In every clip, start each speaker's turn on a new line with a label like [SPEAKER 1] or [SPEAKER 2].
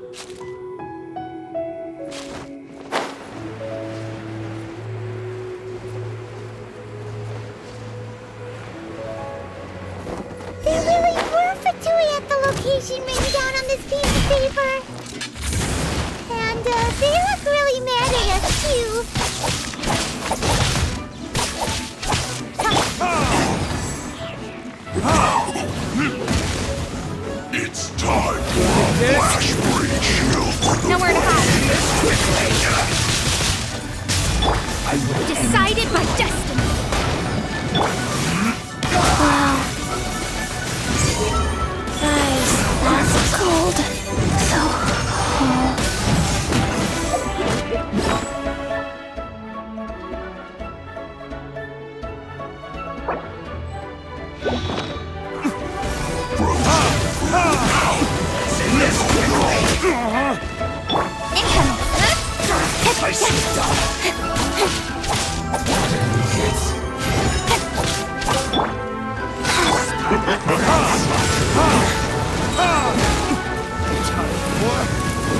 [SPEAKER 1] There really were Fatui at the location written down on this piece of paper. And they look really mad at us too.
[SPEAKER 2] It's time for a flash breach shield.
[SPEAKER 3] Nowhere to hide. Decided by destiny.
[SPEAKER 1] Wow. Guys, that's cold. So cold.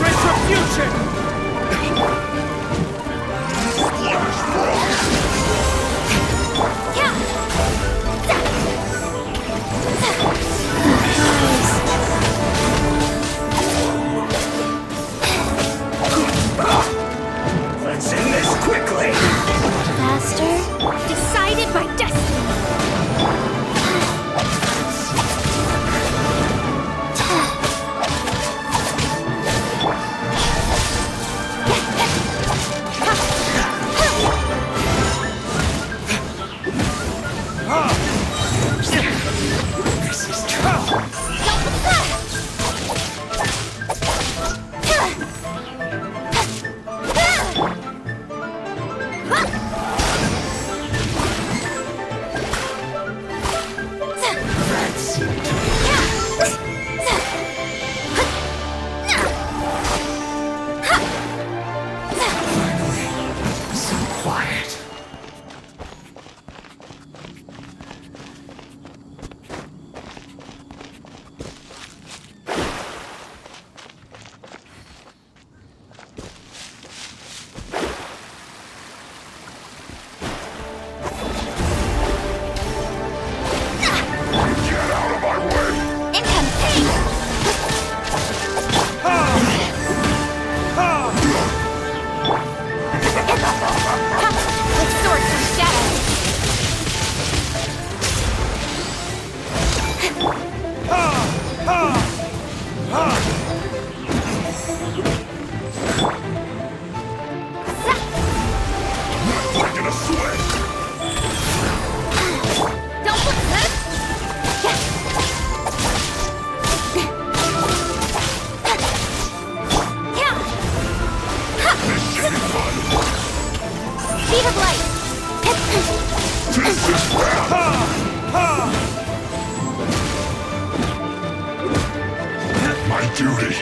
[SPEAKER 4] Retribution!
[SPEAKER 5] Let's end this quickly!
[SPEAKER 1] Faster?
[SPEAKER 3] Decided by destiny.
[SPEAKER 5] This is trouble! So quiet.
[SPEAKER 2] Get out of my way!
[SPEAKER 3] With sword comes shadow.
[SPEAKER 2] Taking a sweat!
[SPEAKER 3] Don't put this.
[SPEAKER 2] This should be fun!
[SPEAKER 3] Speed of light.
[SPEAKER 2] This is bad! My duty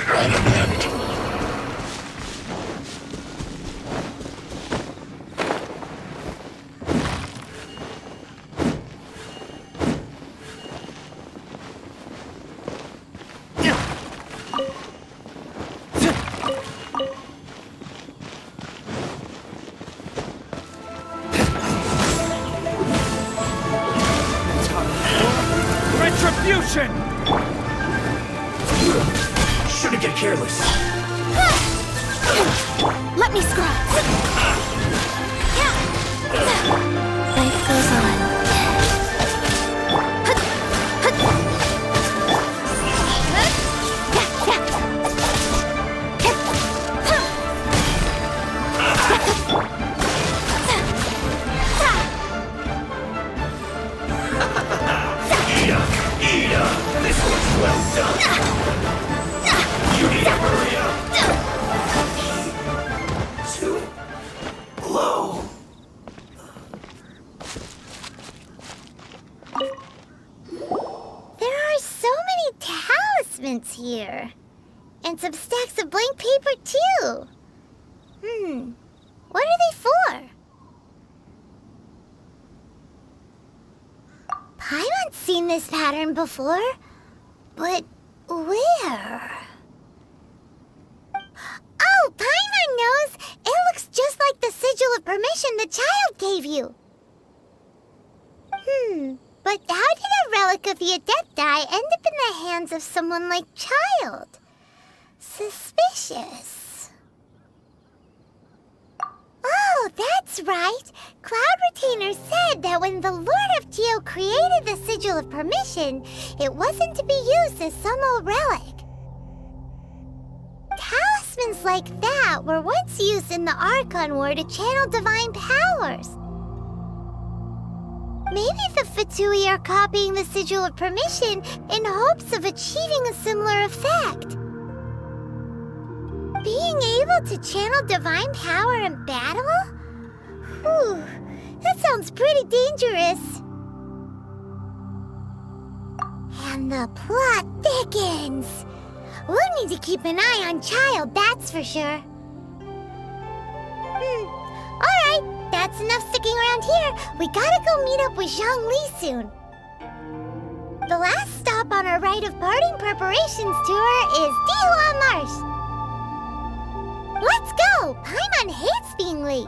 [SPEAKER 2] at an end.
[SPEAKER 4] Retribution!
[SPEAKER 5] Shouldn't get careless.
[SPEAKER 3] Let me scrap.
[SPEAKER 1] Life goes on.
[SPEAKER 5] Ida, this was well done. You need to hurry up. Too low.
[SPEAKER 1] There are so many talismans here. And some stacks of blank paper, too. What are they for? Paimon's seen this pattern before. But where? gave you. But how did a relic of the Adepti end up in the hands of someone like Child? Suspicious. Oh, that's right. Cloud Retainer said that when the Lord of Geo created the Sigil of Permission, it wasn't to be used as some old relic. Talismans like that were once used in the Archon War to channel divine powers. Maybe the Fatui are copying the Sigil of Permission in hopes of achieving a similar effect. Being able to channel divine power in battle? Whew, that sounds pretty dangerous. And the plot thickens. We'll need to keep an eye on Child, that's for sure. Alright, that's enough sticking around here. We gotta go meet up with Zhang Li soon. The last stop on our rite of parting preparations tour is Dihua Marsh. Let's go! Paimon hates being late.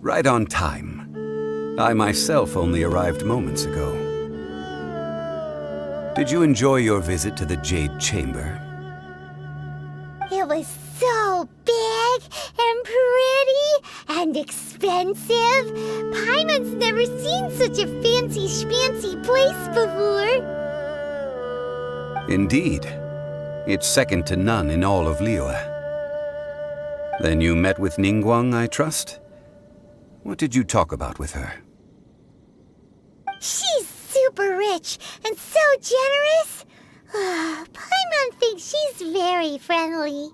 [SPEAKER 6] Right on time. I myself only arrived moments ago. Did you enjoy your visit to the Jade Chamber?
[SPEAKER 1] It was so big and pretty and expensive. Paimon's never seen such a fancy schmancy place before.
[SPEAKER 6] Indeed. It's second to none in all of Liyue. Then you met with Ningguang, I trust? What did you talk about with her?
[SPEAKER 1] She's super rich and so generous. Paimon thinks she's very friendly.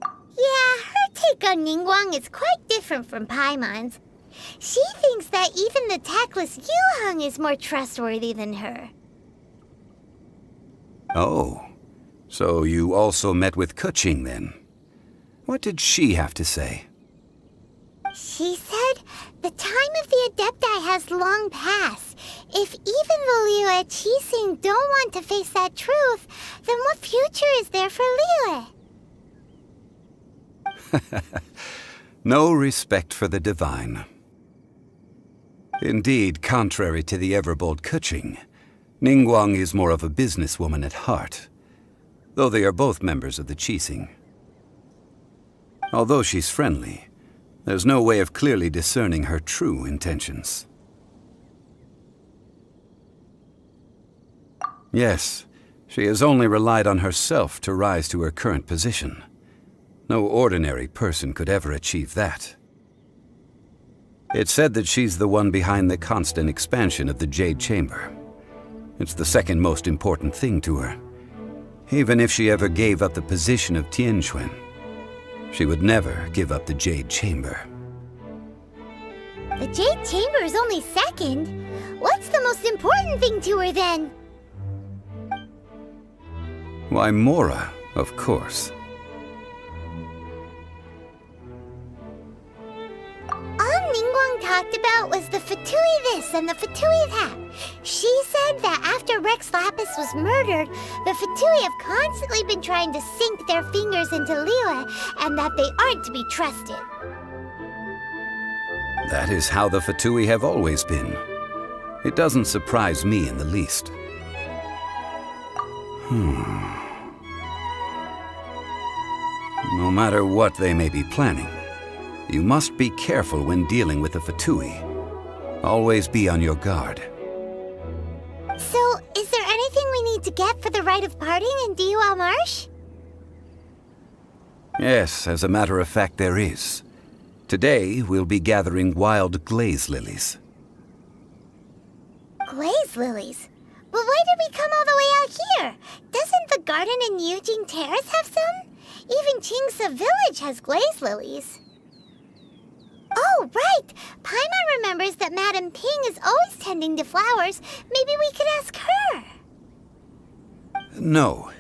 [SPEAKER 1] Yeah, her take on Ningguang is quite different from Paimon's. She thinks that even the tactless Yuheng is more trustworthy than her.
[SPEAKER 6] Oh, so you also met with Keqing then? What did she have to say?
[SPEAKER 1] She said the time of the Adepti has long passed. If even the Liyue Qixing don't want to face that truth, then what future is there for Liyue?
[SPEAKER 6] No respect for the divine. Indeed, contrary to the ever-bold Keqing, Ningguang is more of a businesswoman at heart, though they are both members of the Qixing. Although she's friendly, there's no way of clearly discerning her true intentions. Yes, she has only relied on herself to rise to her current position. No ordinary person could ever achieve that. It's said that she's the one behind the constant expansion of the Jade Chamber. It's the second most important thing to her. Even if she ever gave up the position of Tianquan, she would never give up the Jade Chamber.
[SPEAKER 1] The Jade Chamber is only second. What's the most important thing to her then?
[SPEAKER 6] Why, Mora, of course.
[SPEAKER 1] All Ningguang talked about was the Fatui this and the Fatui that. She said that after Rex Lapis was murdered, the Fatui have constantly been trying to sink their fingers into Liyue, and that they aren't to be trusted.
[SPEAKER 6] That is how the Fatui have always been. It doesn't surprise me in the least. No matter what they may be planning, you must be careful when dealing with the Fatui. Always be on your guard.
[SPEAKER 1] So, is there anything we need to get for the rite of parting in Dihua Marsh?
[SPEAKER 6] Yes, as a matter of fact, there is. Today, we'll be gathering wild glaze lilies.
[SPEAKER 1] Glaze lilies? But why did we come all the way out here? Doesn't the garden in Yujing Terrace have some? Even Qingse Village has glaze lilies. Oh, right! Paimon remembers that Madame Ping is always tending to flowers. Maybe we could ask her.
[SPEAKER 6] No.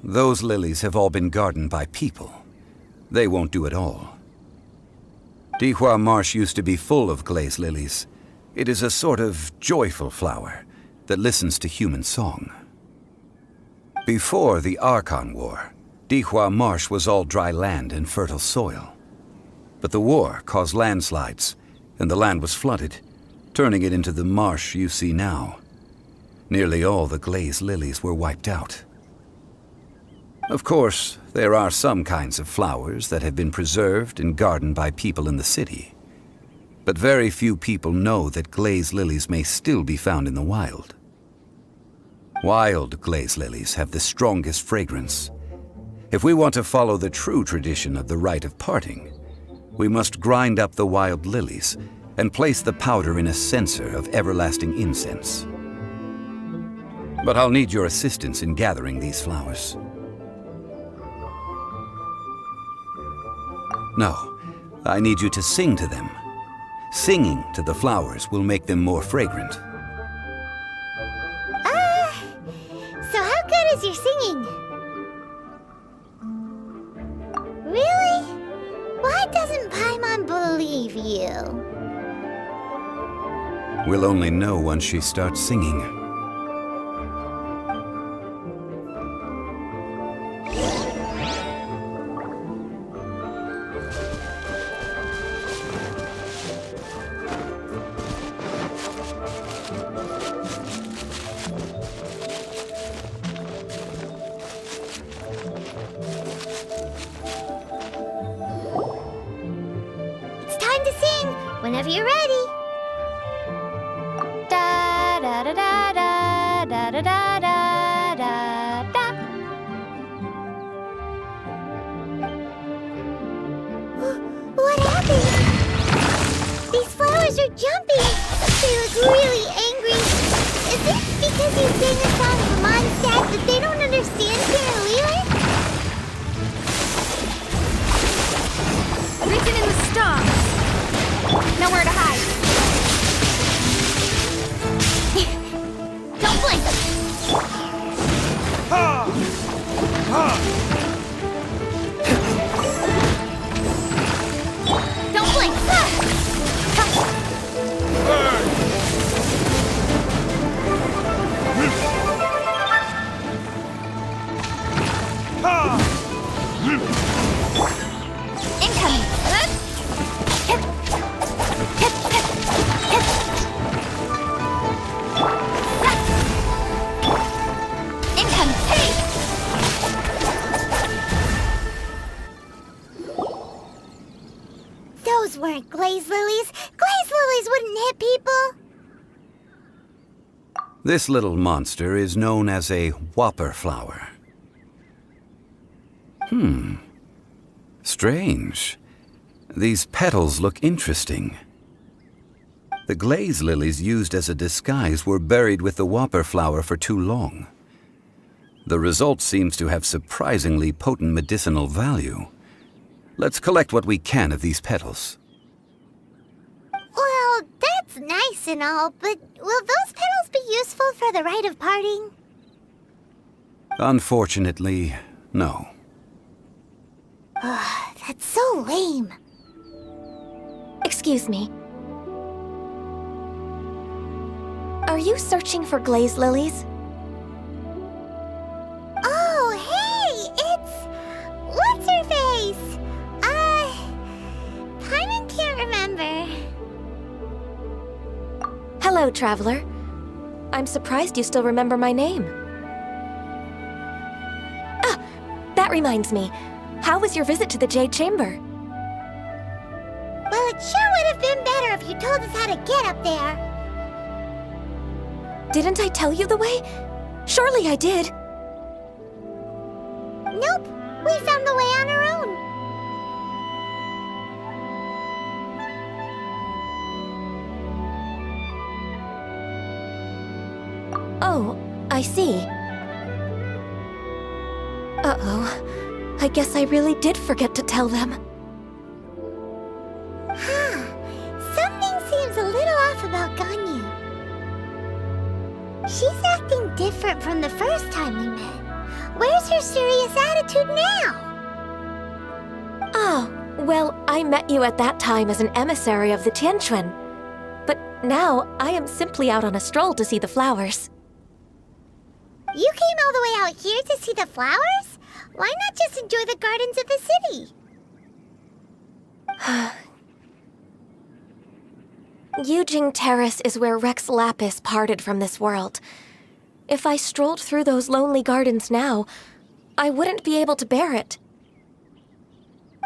[SPEAKER 6] Those lilies have all been gardened by people. They won't do it all. Dihua Marsh used to be full of glaze lilies. It is a sort of joyful flower that listens to human song. Before the Archon War, Dihua Marsh was all dry land and fertile soil. But the war caused landslides, and the land was flooded, turning it into the marsh you see now. Nearly all the glaze lilies were wiped out. Of course, there are some kinds of flowers that have been preserved and gardened by people in the city. But very few people know that glaze lilies may still be found in the wild. Wild glaze lilies have the strongest fragrance. If we want to follow the true tradition of the rite of parting, we must grind up the wild lilies and place the powder in a censer of everlasting incense. But I'll need your assistance in gathering these flowers. No, I need you to sing to them. Singing to the flowers will make them more fragrant.
[SPEAKER 1] So how good is your singing? Really? Why doesn't Paimon believe you?
[SPEAKER 6] We'll only know once she starts singing.
[SPEAKER 1] Whenever you're ready.
[SPEAKER 3] Da da da da da da da da da da da.
[SPEAKER 1] What happened? These flowers are jumping. They look really angry. Is it because you sang a song for Mondstadt that they don't understand Cantilever?
[SPEAKER 3] Written in the stars. Nowhere to hide. Don't blink. Don't blink. Incoming.
[SPEAKER 1] Those weren't glaze lilies. Glaze lilies wouldn't hit people.
[SPEAKER 6] This little monster is known as a whopper flower. Strange. These petals look interesting. The glaze lilies used as a disguise were buried with the whopper flower for too long. The result seems to have surprisingly potent medicinal value. Let's collect what we can of these petals.
[SPEAKER 1] Well, that's nice and all, but will those petals be useful for the rite of parting?
[SPEAKER 6] Unfortunately, no.
[SPEAKER 1] That's so lame.
[SPEAKER 3] Excuse me. Are you searching for glaze lilies?
[SPEAKER 1] Oh, hey! It's... What's-her-face? Paimon can't remember.
[SPEAKER 3] Hello, traveler. I'm surprised you still remember my name. Ah, that reminds me. How was your visit to the Jade Chamber?
[SPEAKER 1] Well, it sure would have been better if you told us how to get up there.
[SPEAKER 3] Didn't I tell you the way? Surely I did.
[SPEAKER 1] Nope, we found the way on our own.
[SPEAKER 3] Oh, I see. Uh-oh. I guess I really did forget to tell them.
[SPEAKER 1] Something seems a little off about Ganyu. She's acting different from the first time we met. Where's her serious attitude now?
[SPEAKER 3] Oh, well, I met you at that time as an emissary of the Tianquan. But now, I am simply out on a stroll to see the flowers.
[SPEAKER 1] You came all the way out here to see the flowers? Why not just enjoy the gardens of the city?
[SPEAKER 3] Yujing Terrace is where Rex Lapis parted from this world. If I strolled through those lonely gardens now, I wouldn't be able to bear it.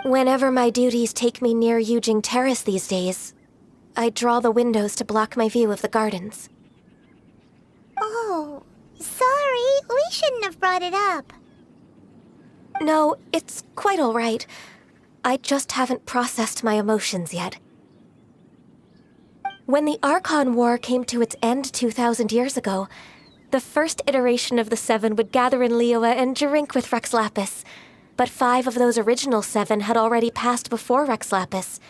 [SPEAKER 3] Whenever my duties take me near Yujing Terrace these days, I draw the windows to block my view of the gardens.
[SPEAKER 1] Oh, sorry, we shouldn't have brought it up.
[SPEAKER 3] No, it's quite all right. I just haven't processed my emotions yet. When the Archon War came to its end 2,000 years ago, the first iteration of the Seven would gather in Liyue and drink with Rex Lapis. But 5 of those original 7 had already passed before Rex Lapis.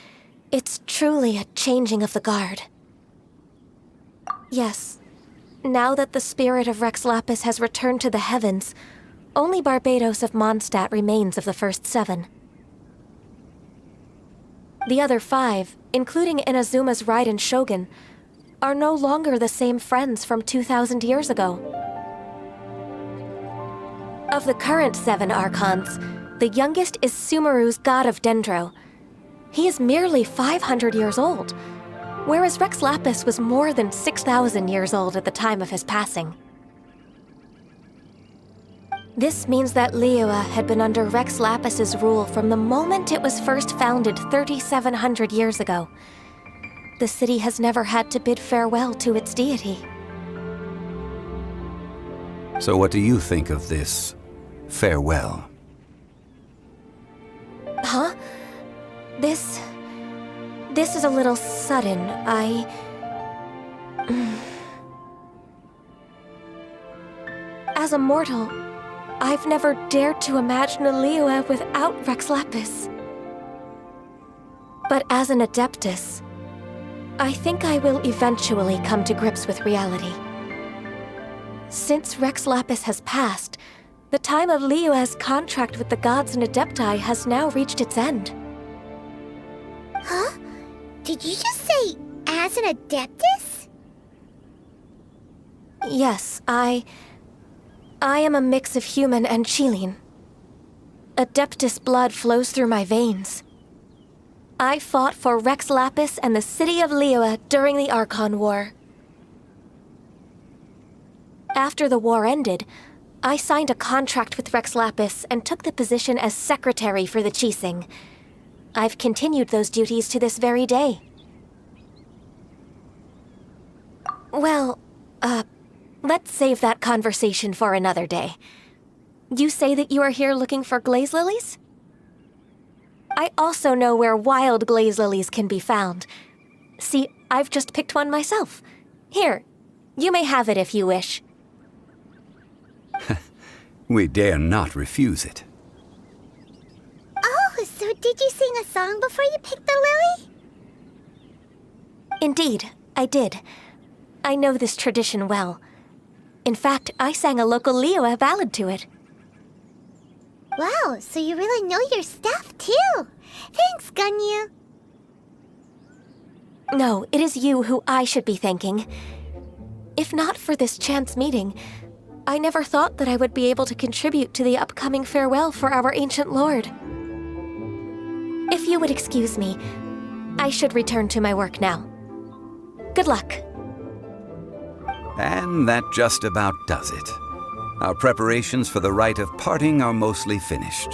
[SPEAKER 3] It's truly a changing of the guard. Yes, now that the spirit of Rex Lapis has returned to the heavens, only Barbados of Mondstadt remains of the first 7. The other 5, including Inazuma's Raiden Shogun, are no longer the same friends from 2,000 years ago. Of the current 7 Archons, the youngest is Sumeru's God of Dendro. He is merely 500 years old, whereas Rex Lapis was more than 6,000 years old at the time of his passing. This means that Liyue had been under Rex Lapis's rule from the moment it was first founded 3,700 years ago. The city has never had to bid farewell to its deity.
[SPEAKER 6] So what do you think of this farewell?
[SPEAKER 3] Huh? This is a little sudden. As a mortal, I've never dared to imagine a Liyue without Rex Lapis. But as an Adeptus, I think I will eventually come to grips with reality. Since Rex Lapis has passed, the time of Liyue's contract with the gods and Adepti has now reached its end.
[SPEAKER 1] Huh? Did you just say, as an Adeptus?
[SPEAKER 3] Yes, I am a mix of human and Qilin. Adeptus blood flows through my veins. I fought for Rex Lapis and the city of Liyue during the Archon War. After the war ended, I signed a contract with Rex Lapis and took the position as secretary for the Qixing. I've continued those duties to this very day. Well, let's save that conversation for another day. You say that you are here looking for glaze lilies? I also know where wild glaze lilies can be found. See, I've just picked one myself. Here, you may have it if you wish.
[SPEAKER 6] We dare not refuse it.
[SPEAKER 1] Oh, so did you sing a song before you picked the lily?
[SPEAKER 3] Indeed, I did. I know this tradition well. In fact, I sang a local Liyue ballad to it.
[SPEAKER 1] Wow, so you really know your stuff, too. Thanks, Ganyu.
[SPEAKER 3] No, it is you who I should be thanking. If not for this chance meeting, I never thought that I would be able to contribute to the upcoming farewell for our ancient lord. If you would excuse me, I should return to my work now. Good luck.
[SPEAKER 6] And that just about does it. Our preparations for the rite of parting are mostly finished.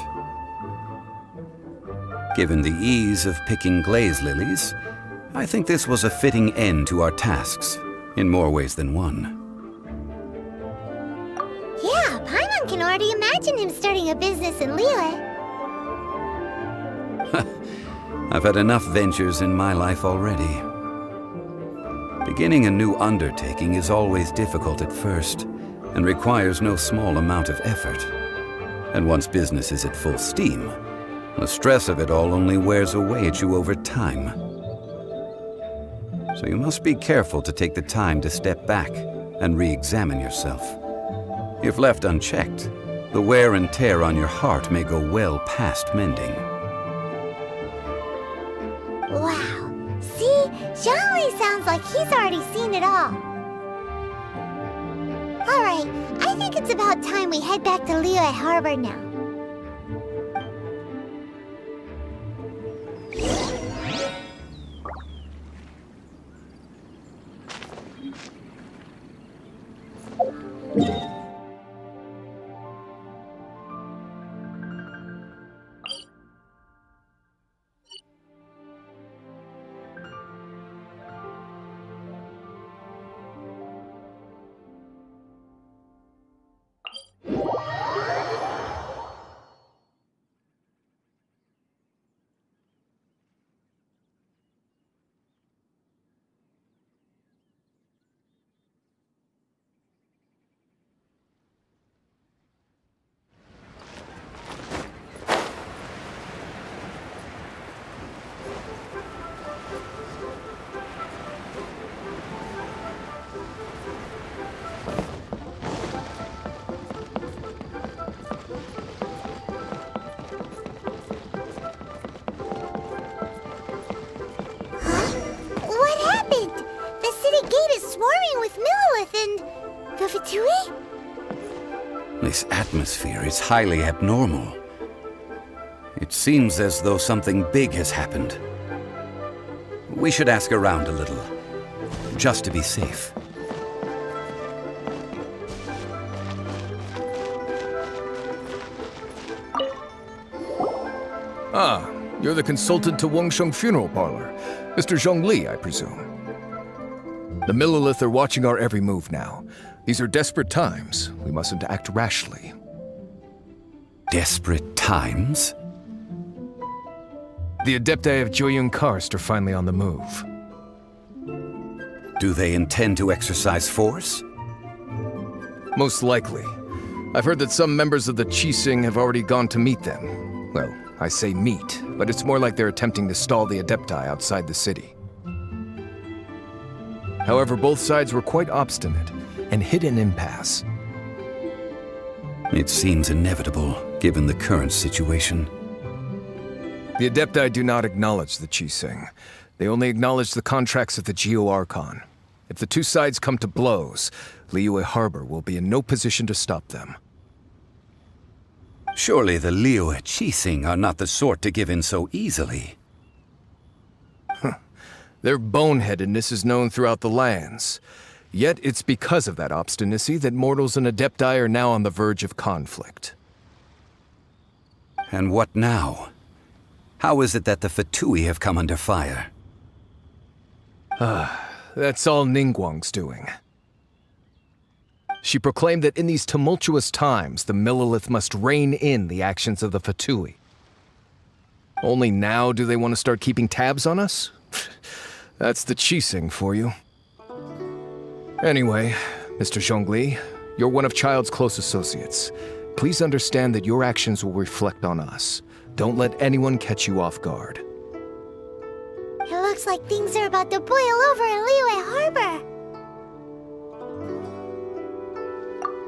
[SPEAKER 6] Given the ease of picking glaze lilies, I think this was a fitting end to our tasks, in more ways than one.
[SPEAKER 1] Yeah, Paimon can already imagine him starting a business in Liyue.
[SPEAKER 6] I've had enough ventures in my life already. Beginning a new undertaking is always difficult at first, and requires no small amount of effort. And once business is at full steam, the stress of it all only wears away at you over time. So you must be careful to take the time to step back and re-examine yourself. If left unchecked, the wear and tear on your heart may go well past mending.
[SPEAKER 1] Wow. See? Zhongli sounds like he's already seen it all. Alright, I think it's about time we head back to Liyue Harbor now. The Fatui?
[SPEAKER 6] This atmosphere is highly abnormal. It seems as though something big has happened. We should ask around a little, just to be safe.
[SPEAKER 7] Ah, you're the consultant to Wangsheng Funeral Parlor. Mr. Zhongli, I presume. The Millilith are watching our every move now. These are desperate times. We mustn't act rashly.
[SPEAKER 6] Desperate times?
[SPEAKER 7] The Adepti of Joyun Karst are finally on the move.
[SPEAKER 6] Do they intend to exercise force?
[SPEAKER 7] Most likely. I've heard that some members of the Qixing have already gone to meet them. Well, I say meet, but it's more like they're attempting to stall the Adepti outside the city. However, both sides were quite obstinate and hit an impasse.
[SPEAKER 6] It seems inevitable, given the current situation.
[SPEAKER 7] The Adepti do not acknowledge the Qixing. They only acknowledge the contracts of the Geo-Archon. If the two sides come to blows, Liyue Harbor will be in no position to stop them.
[SPEAKER 6] Surely the Liyue Qixing are not the sort to give in so easily.
[SPEAKER 7] Their boneheadedness is known throughout the lands. Yet it's because of that obstinacy that mortals and Adepti are now on the verge of conflict.
[SPEAKER 6] And what now? How is it that the Fatui have come under fire?
[SPEAKER 7] That's all Ningguang's doing. She proclaimed that in these tumultuous times, the Millilith must rein in the actions of the Fatui. Only now do they want to start keeping tabs on us? That's the Qixing for you. Anyway, Mr. Zhongli, you're one of Child's close associates. Please understand that your actions will reflect on us. Don't let anyone catch you off guard.
[SPEAKER 1] It looks like things are about to boil over in Liyue Harbor.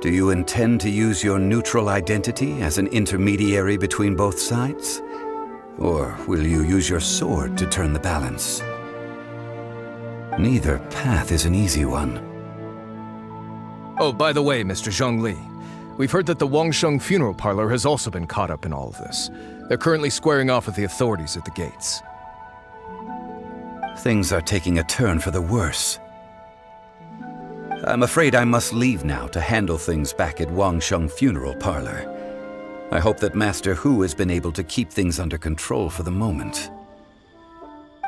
[SPEAKER 6] Do you intend to use your neutral identity as an intermediary between both sides? Or will you use your sword to turn the balance? Neither path is an easy one.
[SPEAKER 7] Oh, by the way, Mr. Zhongli, we've heard that the Wangsheng Funeral Parlor has also been caught up in all of this. They're currently squaring off with the authorities at the gates.
[SPEAKER 6] Things are taking a turn for the worse. I'm afraid I must leave now to handle things back at Wangsheng Funeral Parlor. I hope that Master Hu has been able to keep things under control for the moment.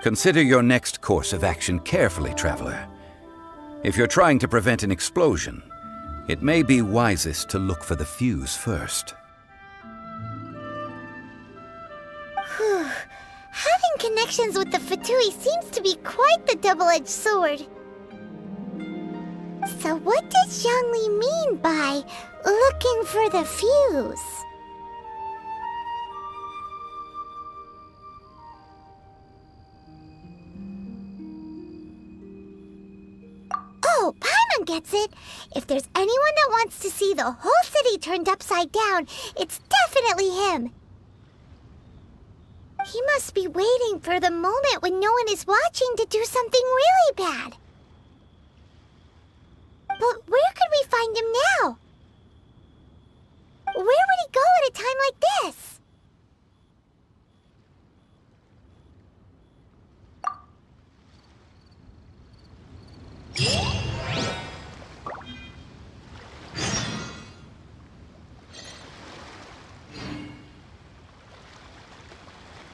[SPEAKER 6] Consider your next course of action carefully, Traveler. If you're trying to prevent an explosion, it may be wisest to look for the fuse first.
[SPEAKER 1] Having connections with the Fatui seems to be quite the double-edged sword. So what does Zhongli mean by looking for the fuse? Oh, Paimon gets it! If there's anyone that wants to see the whole city turned upside down, it's definitely him! He must be waiting for the moment when no one is watching to do something really bad. But where could we find him now? Where would he go at a time like this?